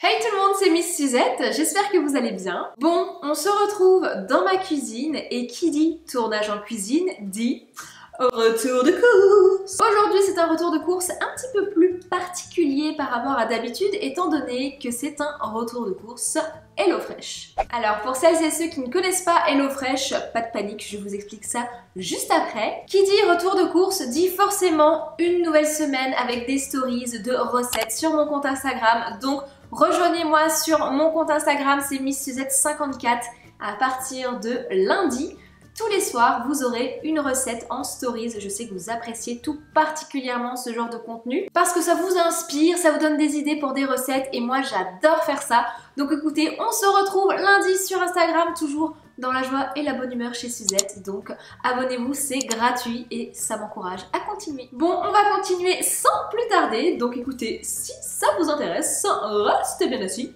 Hey tout le monde, c'est Miss Suzette, j'espère que vous allez bien. Bon, on se retrouve dans ma cuisine et qui dit tournage en cuisine dit retour de course. Aujourd'hui c'est un retour de course un petit peu plus particulier par rapport à d'habitude étant donné que c'est un retour de course HelloFresh. Alors pour celles et ceux qui ne connaissent pas HelloFresh, pas de panique, je vous explique ça juste après. Qui dit retour de course dit forcément une nouvelle semaine avec des stories de recettes sur mon compte Instagram, donc rejoignez-moi sur mon compte Instagram, c'est MissSuzette54 à partir de lundi. Tous les soirs, vous aurez une recette en stories. Je sais que vous appréciez tout particulièrement ce genre de contenu parce que ça vous inspire, ça vous donne des idées pour des recettes et moi j'adore faire ça. Donc écoutez, on se retrouve lundi sur Instagram, toujours dans la joie et la bonne humeur chez Suzette. Donc abonnez-vous, c'est gratuit et ça m'encourage à continuer. Bon, on va continuer sans plus tarder. Donc écoutez, si ça vous intéresse, restez bien assis.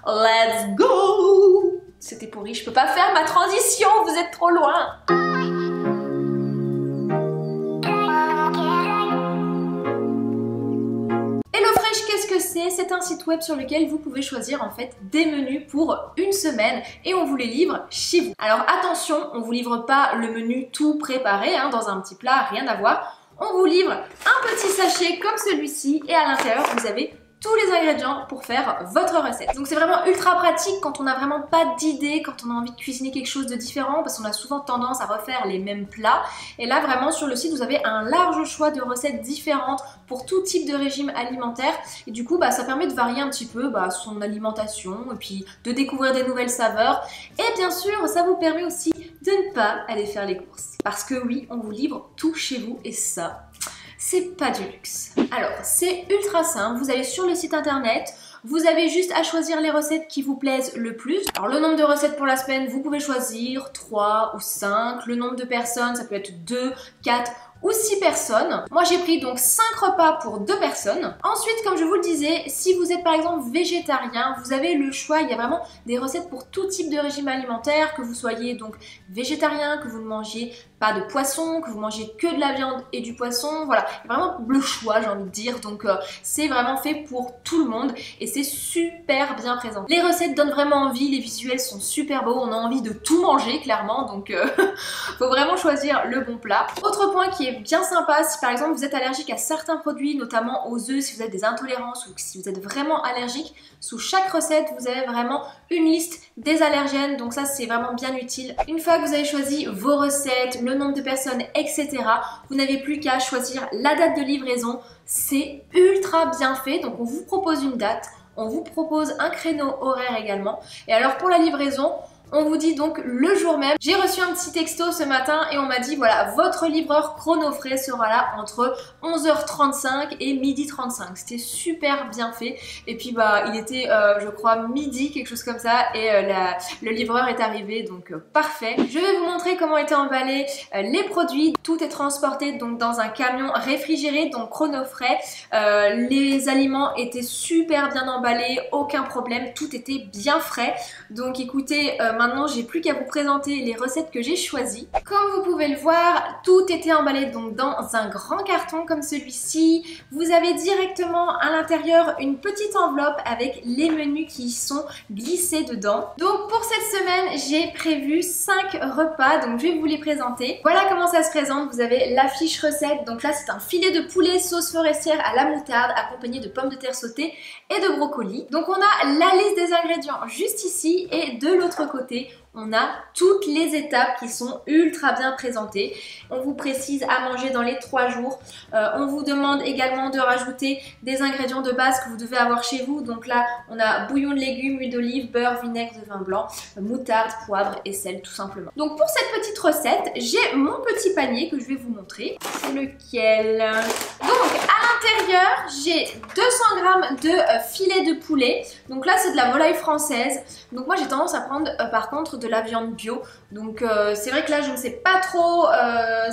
Let's go! C'était pourri, je peux pas faire ma transition, vous êtes trop loin. HelloFresh, qu'est-ce que c'est? C'est un site web sur lequel vous pouvez choisir en fait des menus pour une semaine et on vous les livre chez vous. Alors attention, on vous livre pas le menu tout préparé dans un petit plat, rien à voir. On vous livre un petit sachet comme celui-ci et à l'intérieur vous avez tous les ingrédients pour faire votre recette. Donc c'est vraiment ultra pratique quand on n'a vraiment pas d'idée, quand on a envie de cuisiner quelque chose de différent parce qu'on a souvent tendance à refaire les mêmes plats. Et là vraiment sur le site vous avez un large choix de recettes différentes pour tout type de régime alimentaire et du coup ça permet de varier un petit peu son alimentation et puis de découvrir des nouvelles saveurs et bien sûr ça vous permet aussi de ne pas aller faire les courses parce que oui on vous livre tout chez vous et ça c'est pas du luxe. Alors, c'est ultra simple, vous allez sur le site internet, vous avez juste à choisir les recettes qui vous plaisent le plus. Alors, le nombre de recettes pour la semaine, vous pouvez choisir 3 ou 5. Le nombre de personnes, ça peut être 2, 4 ou 6 personnes. Moi j'ai pris donc 5 repas pour 2 personnes. Ensuite, comme je vous le disais, si vous êtes par exemple végétarien, vous avez le choix, il y a vraiment des recettes pour tout type de régime alimentaire, que vous soyez donc végétarien, que vous ne mangiez pas de poisson, que vous mangez que de la viande et du poisson, voilà, il y a vraiment le choix j'ai envie de dire, donc c'est vraiment fait pour tout le monde et c'est super bien présenté. Les recettes donnent vraiment envie, les visuels sont super beaux, on a envie de tout manger clairement, donc faut vraiment choisir le bon plat. Autre point qui est bien sympa, si par exemple vous êtes allergique à certains produits, notamment aux œufs, si vous avez des intolérances ou si vous êtes vraiment allergique, sous chaque recette vous avez vraiment une liste des allergènes, donc ça c'est vraiment bien utile. Une fois que vous avez choisi vos recettes, le nombre de personnes, etc., vous n'avez plus qu'à choisir la date de livraison. C'est ultra bien fait, donc on vous propose une date, on vous propose un créneau horaire également, et alors pour la livraison, on vous dit donc le jour même. J'ai reçu un petit texto ce matin et on m'a dit voilà, votre livreur chronofrais sera là entre 11h35 et 12h35. C'était super bien fait. Et puis il était je crois midi, quelque chose comme ça, et le livreur est arrivé, donc parfait. Je vais vous montrer comment étaient emballés les produits. Tout est transporté donc dans un camion réfrigéré, donc chronofrais. Les aliments étaient super bien emballés, aucun problème, tout était bien frais. Donc écoutez, maintenant j'ai plus qu'à vous présenter les recettes que j'ai choisies. Comme vous pouvez le voir, tout était emballé donc dans un grand carton comme celui-ci. Vous avez directement à l'intérieur une petite enveloppe avec les menus qui sont glissés dedans. Donc pour cette semaine, j'ai prévu 5 repas, donc je vais vous les présenter. Voilà comment ça se présente, vous avez la fiche recette. Donc là c'est un filet de poulet sauce forestière à la moutarde accompagné de pommes de terre sautées et de brocolis. Donc on a la liste des ingrédients juste ici et de l'autre côté, on a toutes les étapes qui sont ultra bien présentées. On vous précise à manger dans les 3 jours. On vous demande également de rajouter des ingrédients de base que vous devez avoir chez vous. Donc là, on a bouillon de légumes, huile d'olive, beurre, vinaigre de vin blanc, moutarde, poivre et sel tout simplement. Donc pour cette petite recette, j'ai mon petit panier que je vais vous montrer. C'est lequel? Donc à l'intérieur, j'ai 200 g de filet de poulet. Donc là, c'est de la volaille française. Donc moi, j'ai tendance à prendre par contre de la viande bio, donc c'est vrai que là je ne sais pas trop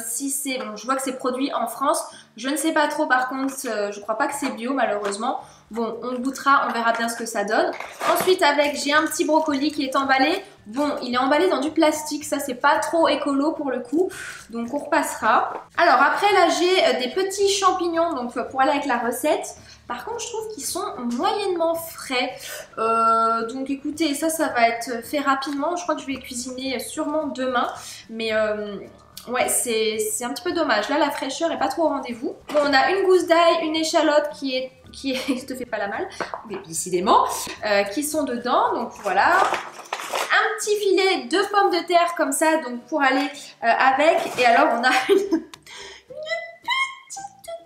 si c'est, bon je vois que c'est produit en France, Je ne sais pas trop par contre, je crois pas que c'est bio malheureusement. Bon, on goûtera, on verra bien ce que ça donne. Ensuite avec, j'ai un petit brocoli qui est emballé. Bon, il est emballé dans du plastique, ça c'est pas trop écolo pour le coup, donc on repassera. Alors après là j'ai des petits champignons donc pour aller avec la recette. Par contre je trouve qu'ils sont moyennement frais, donc écoutez ça va être fait rapidement. Je crois que je vais cuisiner sûrement demain, mais ouais c'est un petit peu dommage. Là la fraîcheur est pas trop au rendez-vous. Bon, on a une gousse d'ail, une échalote qui est je te fais pas la malle, mais décidément, qui sont dedans, donc voilà. Un petit filet de pommes de terre comme ça, donc pour aller avec. Et alors on a une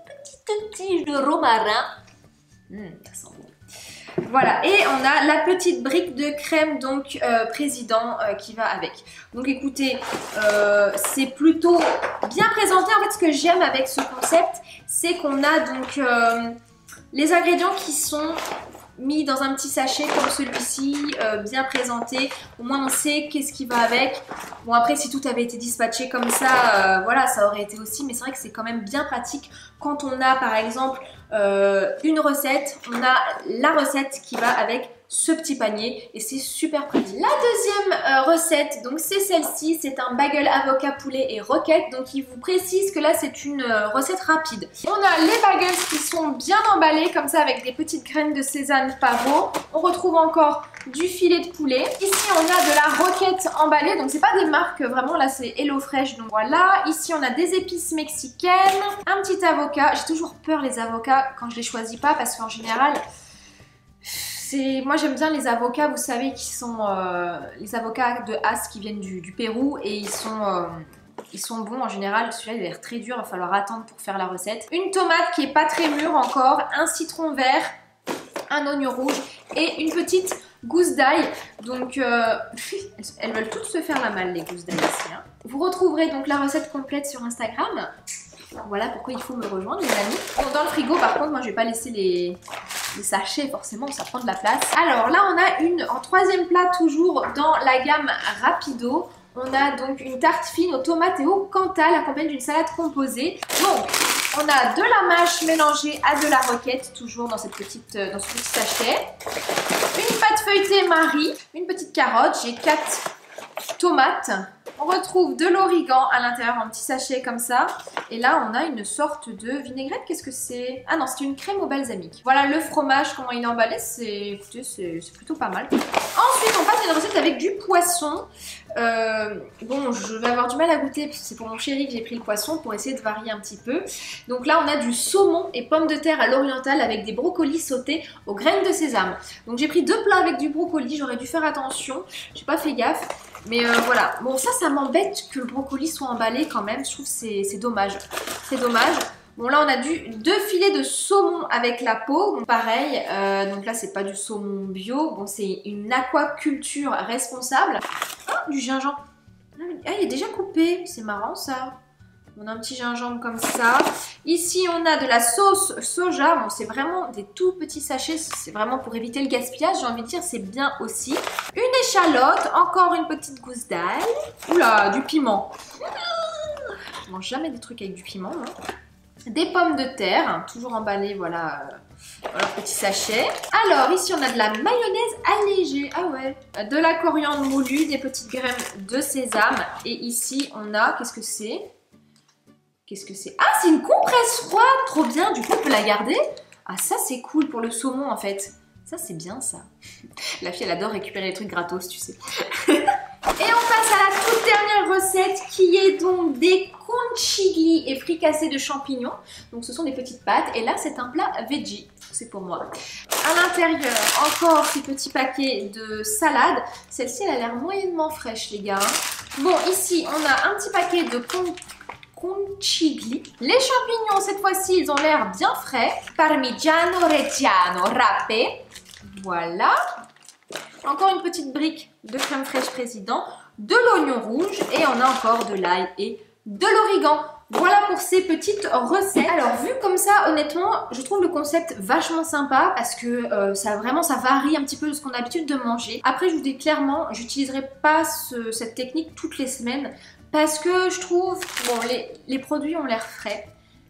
petite tige de romarin. Ça sent bon. Voilà, et on a la petite brique de crème donc président qui va avec. Donc écoutez, c'est plutôt bien présenté. En fait, ce que j'aime avec ce concept, c'est qu'on a donc les ingrédients qui sont mis dans un petit sachet comme celui-ci, bien présenté. Au moins on sait qu'est-ce qui va avec. Bon après si tout avait été dispatché comme ça, voilà ça aurait été aussi. Mais c'est vrai que c'est quand même bien pratique quand on a par exemple une recette. On a la recette qui va avec ce petit panier et c'est super pratique. La deuxième recette, donc c'est celle-ci, c'est un bagel avocat poulet et roquette. Donc il vous précise que là c'est une recette rapide. On a les bagels qui sont bien emballés comme ça avec des petites graines de sésame pavot. On retrouve encore du filet de poulet. Ici on a de la roquette emballée, donc c'est pas des marques vraiment, là c'est HelloFresh, donc voilà. Ici on a des épices mexicaines, un petit avocat. J'ai toujours peur les avocats quand je les choisis pas parce qu'en général moi j'aime bien les avocats, vous savez, qui sont les avocats de As qui viennent du Pérou et ils sont bons en général. Celui-là il a l'air très dur, il va falloir attendre pour faire la recette. Une tomate qui est pas très mûre encore, un citron vert, un oignon rouge et une petite gousse d'ail. Donc elles veulent toutes se faire la malle les gousses d'ail ici. Hein. Vous retrouverez donc la recette complète sur Instagram. Voilà pourquoi il faut me rejoindre les amis. Bon, dans le frigo par contre moi je vais pas laisser les sachets, forcément ça prend de la place. Alors là on a en troisième plat toujours dans la gamme Rapido. On a donc une tarte fine aux tomates et au Cantal accompagnée d'une salade composée. Donc on a de la mâche mélangée à de la roquette, toujours dans ce petit sachet. Une pâte feuilletée Marie, une petite carotte, j'ai 4 tomates. On retrouve de l'origan à l'intérieur en petit sachet comme ça. Et là, on a une sorte de vinaigrette. Qu'est-ce que c'est? Ah non, c'est une crème au balsamique. Voilà le fromage, comment il est emballé. Écoutez, c'est plutôt pas mal. Ensuite, on passe à une recette avec du poisson. Bon, je vais avoir du mal à goûter parce que c'est pour mon chéri que j'ai pris le poisson pour essayer de varier un petit peu. Donc là, on a du saumon et pommes de terre à l'oriental avec des brocolis sautés aux graines de sésame. Donc j'ai pris 2 plats avec du brocoli. J'aurais dû faire attention. J'ai pas fait gaffe. Mais voilà, bon ça m'embête que le brocoli soit emballé quand même, je trouve que c'est dommage, c'est dommage. Bon là on a 2 filets de saumon avec la peau, donc pareil, donc là c'est pas du saumon bio, bon c'est une aquaculture responsable. Oh, du gingembre, ah il est déjà coupé, c'est marrant ça. On a un petit gingembre comme ça. Ici, on a de la sauce soja. Bon, c'est vraiment des tout petits sachets. C'est vraiment pour éviter le gaspillage. J'ai envie de dire, c'est bien aussi. Une échalote. Encore une petite gousse d'ail. Oula, du piment. Je mange jamais des trucs avec du piment. Hein. Des pommes de terre. Toujours emballées, voilà. Voilà, petit sachet. Alors, ici, on a de la mayonnaise allégée. Ah ouais. De la coriandre moulue. Des petites graines de sésame. Et ici, on a... Qu'est-ce que c'est ? Qu'est-ce que c'est? Ah, c'est une compresse froide, trop bien, du coup on peut la garder. Ah ça c'est cool pour le saumon en fait. Ça c'est bien ça. La fille elle adore récupérer les trucs gratos, tu sais. Et on passe à la toute dernière recette qui est donc des conchigli et fricassés de champignons. Donc ce sont des petites pâtes et là c'est un plat veggie, c'est pour moi. À l'intérieur encore ces petits paquets de salade. Celle-ci elle a l'air moyennement fraîche les gars. Bon ici on a un petit paquet de conchigli. Les champignons, cette fois-ci, ils ont l'air bien frais. Parmigiano Reggiano râpé. Voilà. Encore une petite brique de crème fraîche président. De l'oignon rouge. Et on a encore de l'ail et de l'origan. Voilà pour ces petites recettes. Alors, vu comme ça, honnêtement, je trouve le concept vachement sympa parce que ça varie un petit peu de ce qu'on a l'habitude de manger. Après, je vous dis clairement, j'utiliserai pas cette technique toutes les semaines. Parce que je trouve, bon, les produits ont l'air frais,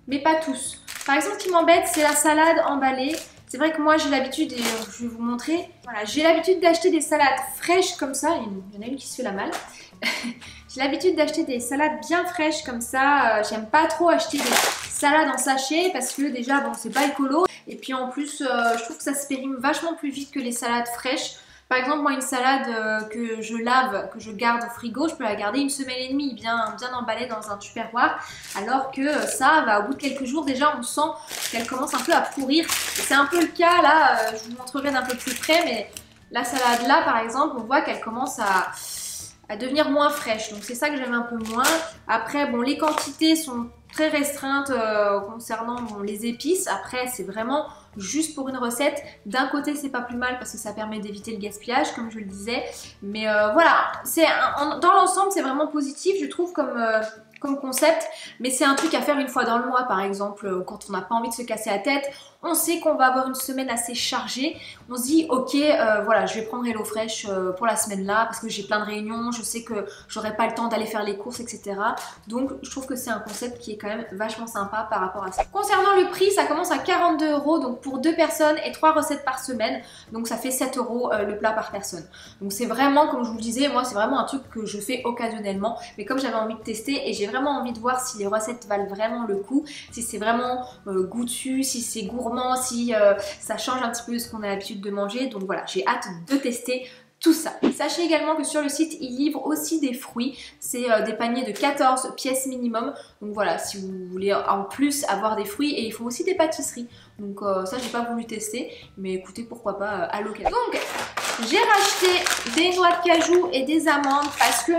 mais pas tous. Par exemple, ce qui m'embête, c'est la salade emballée. C'est vrai que moi j'ai l'habitude, et je vais vous montrer, voilà, j'ai l'habitude d'acheter des salades fraîches comme ça. Il y en a une qui se fait la malle. J'ai l'habitude d'acheter des salades bien fraîches comme ça. J'aime pas trop acheter des salades en sachet parce que déjà, bon, c'est pas écolo. Et puis en plus, je trouve que ça se périme vachement plus vite que les salades fraîches. Par exemple, moi, une salade que je lave, que je garde au frigo, je peux la garder une semaine et demie, bien emballée dans un tupperware. Alors que ça, bah, au bout de quelques jours, déjà, on sent qu'elle commence un peu à pourrir. C'est un peu le cas, là, je vous montrerai d'un peu plus près, mais la salade là, par exemple, on voit qu'elle commence à devenir moins fraîche. Donc c'est ça que j'aime un peu moins. Après, bon, les quantités sont très restreintes concernant les épices. Après, c'est vraiment juste pour une recette. D'un côté, c'est pas plus mal parce que ça permet d'éviter le gaspillage, comme je le disais. Mais voilà, dans l'ensemble, c'est vraiment positif, je trouve, comme concept. Mais c'est un truc à faire une fois dans le mois, par exemple, quand on n'a pas envie de se casser la tête. On sait qu'on va avoir une semaine assez chargée. On se dit, ok, voilà, je vais prendre HelloFresh pour la semaine là parce que j'ai plein de réunions. Je sais que j'aurai pas le temps d'aller faire les courses, etc. Donc, je trouve que c'est un concept qui est quand même vachement sympa par rapport à ça. Concernant le prix, ça commence à 42 €, donc pour 2 personnes et 3 recettes par semaine. Donc, ça fait 7 € le plat par personne. Donc, c'est vraiment, comme je vous le disais, moi, c'est vraiment un truc que je fais occasionnellement. Mais comme j'avais envie de tester et j'ai vraiment envie de voir si les recettes valent vraiment le coup, si c'est vraiment goûtu, si c'est gourmand, si ça change un petit peu de ce qu'on a l'habitude de manger. Donc voilà, j'ai hâte de tester tout ça. Sachez également que sur le site, ils livrent aussi des fruits. C'est des paniers de 14 pièces minimum. Donc voilà, si vous voulez en plus avoir des fruits, et ils font aussi des pâtisseries. Donc ça, j'ai pas voulu tester, mais écoutez, pourquoi pas à l'occasion. Donc, j'ai racheté des noix de cajou et des amandes parce que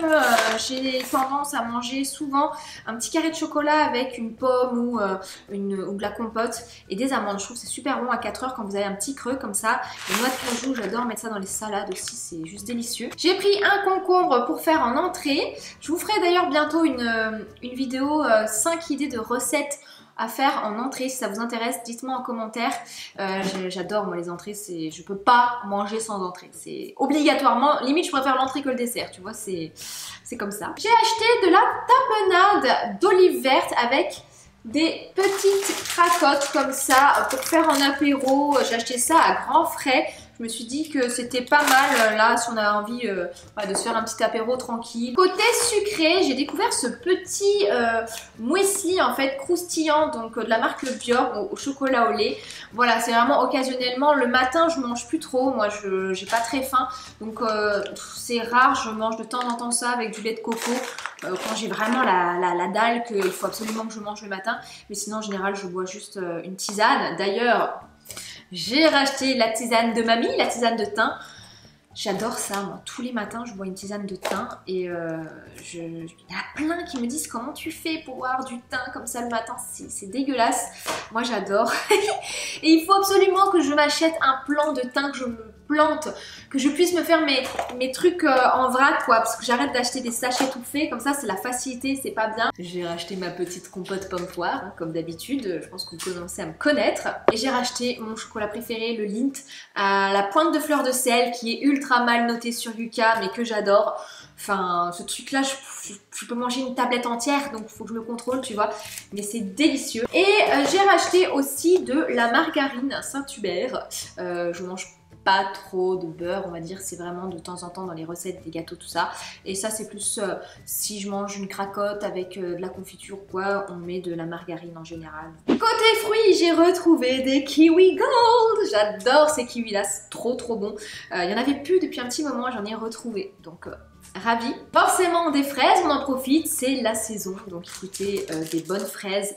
j'ai tendance à manger souvent un petit carré de chocolat avec une pomme ou de la compote et des amandes. Je trouve que c'est super bon à 4 heures quand vous avez un petit creux comme ça. Les noix de cajou, j'adore mettre ça dans les salades aussi, c'est juste délicieux. J'ai pris un concombre pour faire en entrée. Je vous ferai d'ailleurs bientôt une vidéo 5 idées de recettes à faire en entrée. Si ça vous intéresse, dites-moi en commentaire. J'adore moi les entrées, je peux pas manger sans entrée. C'est obligatoirement, limite je préfère l'entrée que le dessert, tu vois, c'est comme ça. J'ai acheté de la tapenade d'olive verte avec des petites cracottes comme ça pour faire en apéro. J'ai acheté ça à grands frais. Je me suis dit que c'était pas mal là si on a envie de se faire un petit apéro tranquille. Côté sucré, j'ai découvert ce petit muesli en fait croustillant, donc de la marque Bior au chocolat au lait. Voilà, c'est vraiment occasionnellement. Le matin, je mange plus trop. Moi, j'ai pas très faim. Donc c'est rare, je mange de temps en temps ça avec du lait de coco. Quand j'ai vraiment la dalle qu'il faut absolument que je mange le matin. Mais sinon, en général, je bois juste une tisane. D'ailleurs, j'ai racheté la tisane de mamie, la tisane de thym. J'adore ça, moi. Tous les matins, je bois une tisane de thym et il y en a plein qui me disent comment tu fais pour boire du thym comme ça le matin. C'est dégueulasse. Moi, j'adore. Et il faut absolument que je m'achète un plant de thym, que je me plante, que je puisse me faire mes trucs en vrac, quoi. Parce que j'arrête d'acheter des sachets tout faits. Comme ça, c'est la facilité, c'est pas bien. J'ai racheté ma petite compote pomme poire, hein, comme d'habitude. Je pense que vous commencez à me connaître. Et j'ai racheté mon chocolat préféré, le Lindt, à la pointe de fleur de sel, qui est ultra mal noté sur Yuka, mais que j'adore. Enfin, ce truc-là, je peux manger une tablette entière, donc il faut que je le contrôle, tu vois. Mais c'est délicieux. Et j'ai racheté aussi de la margarine Saint-Hubert. Je mange pas trop de beurre, on va dire, c'est vraiment de temps en temps dans les recettes des gâteaux, tout ça. Et ça, c'est plus si je mange une cracotte avec de la confiture, quoi, on met de la margarine en général. Côté fruits, j'ai retrouvé des kiwi gold. J'adore ces kiwis là, c'est trop bon. Il y en avait plus depuis un petit moment, j'en ai retrouvé, donc ravie. Forcément des fraises, on en profite, c'est la saison, donc écoutez, des bonnes fraises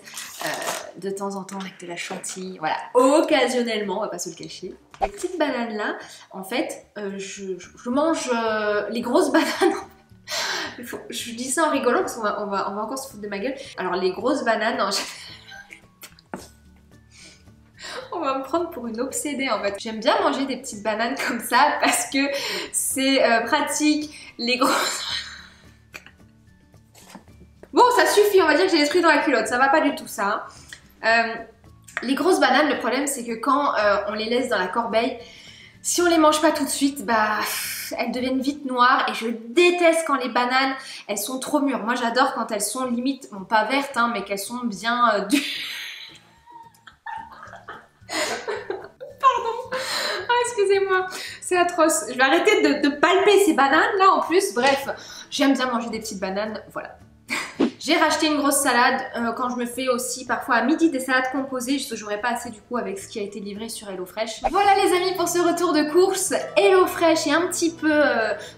de temps en temps avec de la chantilly, voilà, occasionnellement, on va pas se le cacher. Les petites bananes là, en fait, je mange les grosses bananes. Je dis ça en rigolant parce qu'on va encore se foutre de ma gueule. Alors les grosses bananes, non, on va me prendre pour une obsédée en fait. J'aime bien manger des petites bananes comme ça parce que c'est pratique. Les grosses... Bon, ça suffit, on va dire que j'ai l'esprit dans la culotte. Ça va pas du tout ça. Hein. Les grosses bananes, le problème c'est que quand on les laisse dans la corbeille, si on les mange pas tout de suite, bah elles deviennent vite noires et je déteste quand les bananes elles sont trop mûres. Moi j'adore quand elles sont limite, bon pas vertes hein, mais qu'elles sont bien dures. excusez-moi, c'est atroce. Je vais arrêter de palper ces bananes là en plus. Bref, j'aime bien manger des petites bananes, voilà. J'ai racheté une grosse salade quand je me fais aussi parfois à midi des salades composées, je n'aurais pas assez du coup avec ce qui a été livré sur HelloFresh. Voilà les amis pour ce retour de course HelloFresh et un petit peu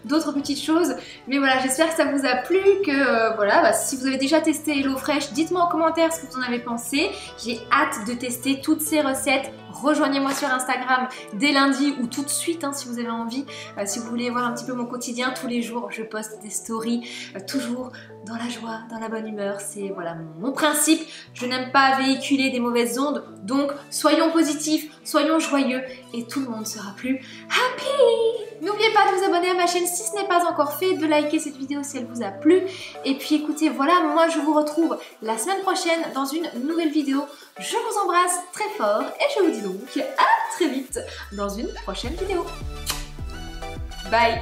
d'autres petites choses. Mais voilà, j'espère que ça vous a plu, que voilà, bah, si vous avez déjà testé HelloFresh, dites-moi en commentaire ce que vous en avez pensé. J'ai hâte de tester toutes ces recettes. Rejoignez-moi sur Instagram dès lundi ou tout de suite hein, si vous avez envie. Si vous voulez voir un petit peu mon quotidien, tous les jours je poste des stories, toujours dans la joie, dans la bonne humeur. C'est voilà mon principe. Je n'aime pas véhiculer des mauvaises ondes. Donc soyons positifs, soyons joyeux et tout le monde sera plus happy. N'oubliez pas de vous abonner à ma chaîne si ce n'est pas encore fait, de liker cette vidéo si elle vous a plu. Et puis écoutez, voilà, moi je vous retrouve la semaine prochaine dans une nouvelle vidéo. Je vous embrasse très fort et je vous dis donc à très vite dans une prochaine vidéo. Bye.